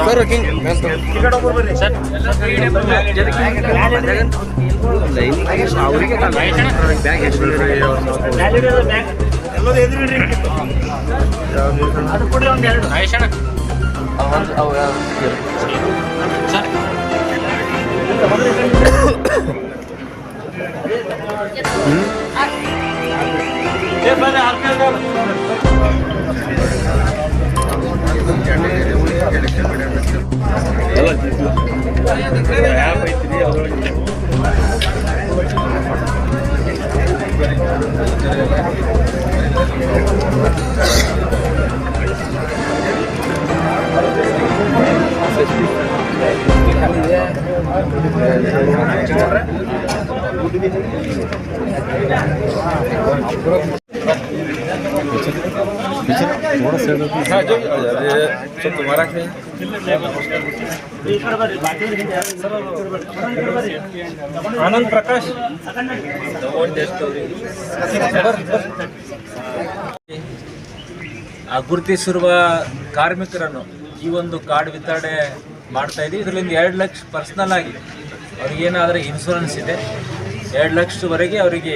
Sir king sir ಅವರಿಗೆ bag थोड़ा said तुम्हारा आनंद प्रकाश ಗುರುತಿಸಿರುವ ಕಾರ್ಮಿಕರನ್ನು ಈ ಒಂದು ಕಾರ್ಡ್ ವಿತರಣೆ ಮಾಡ್ತಾ ಇದ್ದೀವಿ. ಇದರಿಂದ 2 ಲಕ್ಷ ಪರ್ಸ್ನಲ್ ಆಗಿ ಅವ್ರಿಗೇನಾದರೂ ಇನ್ಶೂರೆನ್ಸ್ ಇದೆ, 2 ಲಕ್ಷವರೆಗೆ ಅವರಿಗೆ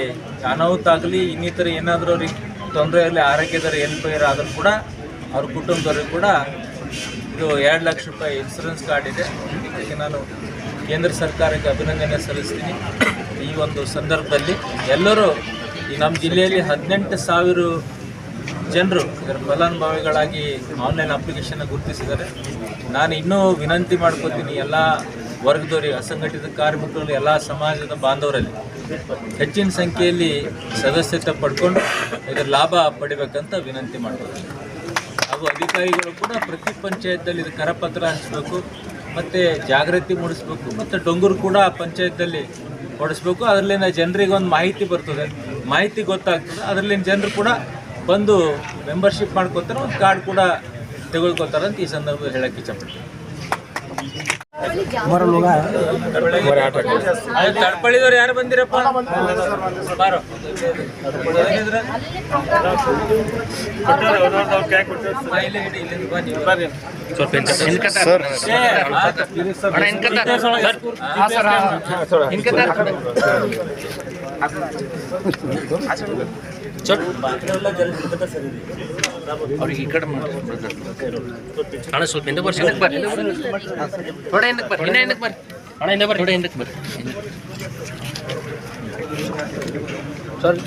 ಅನಾಹುತ ಆಗಲಿ ಇನ್ನಿತರ ಏನಾದರೂ ಅವ್ರಿಗೆ ತೊಂದರೆ ಆಗಲಿ ಆರೋಗ್ಯದ ಏರ್ಪೇರ್ ಆದರೂ ಕೂಡ ಅವ್ರ ಕುಟುಂಬದವ್ರಿಗೆ ಕೂಡ ಇದು 2 ಲಕ್ಷ ರೂಪಾಯಿ ಇನ್ಶೂರೆನ್ಸ್ ಕಾರ್ಡ್ ಇದೆ. ಇದಕ್ಕೆ ನಾನು ಕೇಂದ್ರ ಸರ್ಕಾರಕ್ಕೆ ಅಭಿನಂದನೆ ಸಲ್ಲಿಸ್ತೀನಿ. ಈ ಒಂದು ಸಂದರ್ಭದಲ್ಲಿ ಎಲ್ಲರೂ ಈ ನಮ್ಮ ಜಿಲ್ಲೆಯಲ್ಲಿ 18,000 ಜನರು ಇದರ ಫಲಾನುಭವಿಗಳಾಗಿ ಆನ್ಲೈನ್ ಅಪ್ಲಿಕೇಶನ್ ಗುರುತಿಸಿದ್ದಾರೆ. ನಾನು ಇನ್ನೂ ವಿನಂತಿ ಮಾಡ್ಕೋತೀನಿ ಎಲ್ಲ ವರ್ಗದವರಿಗೆ, ಅಸಂಘಟಿತ ಕಾರ್ಮಿಕರು, ಎಲ್ಲ ಸಮಾಜದ ಬಾಂಧವರಲ್ಲಿ ಹೆಚ್ಚಿನ ಸಂಖ್ಯೆಯಲ್ಲಿ ಸದಸ್ಯತೆ ಪಡ್ಕೊಂಡು ಇದರ ಲಾಭ ಪಡಿಬೇಕಂತ ವಿನಂತಿ ಮಾಡ್ಕೋತೀನಿ. ಹಾಗೂ ಅಧಿಕಾರಿಗಳು ಕೂಡ ಪ್ರತಿ ಪಂಚಾಯತ್ದಲ್ಲಿ ಇದು ಕರಪತ್ರ ಹಂಚಬೇಕು ಮತ್ತು ಜಾಗೃತಿ ಮೂಡಿಸ್ಬೇಕು ಮತ್ತು ಡೊಂಗೂರು ಕೂಡ ಪಂಚಾಯತ್ದಲ್ಲಿ ಹೊಡಿಸ್ಬೇಕು. ಅದರಲ್ಲಿನ ಜನರಿಗೆ ಒಂದು ಮಾಹಿತಿ ಬರ್ತದೆ, ಮಾಹಿತಿ ಗೊತ್ತಾಗ್ತದೆ. ಅದರಲ್ಲಿನ ಜನರು ಕೂಡ ಬಂದು ಮೆಂಬರ್ಶಿಪ್ ಮಾಡ್ಕೋತಾರೆ, ಒಂದು ಕಾರ್ಡ್ ಕೂಡ ತೆಗೆದುಕೊಳ್ತಾರೆ ಅಂತ ಈ ಸಂದರ್ಭದಲ್ಲಿ ಹೇಳಕ್ಕೆ ಇಷ್ಟಪಡ್ತೀನಿ. ತಡ್ಪಳಿದವ್ರು ಯಾರು ಬಂದಿರಪ್ಪ? ಬಾರೋ ಅವ್ರಿಗೆ ಈ ಕಡೆ ಅಣ್ಣ ಸ್ವಲ್ಪ ಹಿಂದೆ ಬರ್ರಿ, ಥೋಡೆ ಹಿಂದಕ್ಕೆ ಬರ್ರಿ, ಇನ್ನೂ ಹಿಂದಕ್ಕೆ ಬರ್ರಿ ಅಣ್ಣ, ಹಿಂದೆ ಬರ್ರಿ, ಥೋಡೆ ಹಿಂದಕ್ಕೆ ಬರ್ರಿ sir.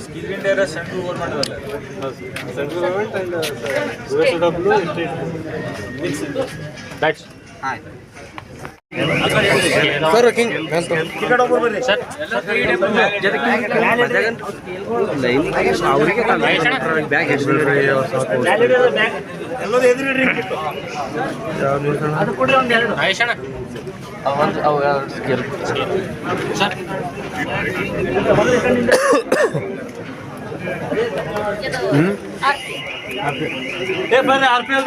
Skill India central government ಅಲ್ಲ, central government and that's sir king sir ಅವರಿಗೆ ಬ್ಯಾಗ್ ಬರ್ರಿ RPL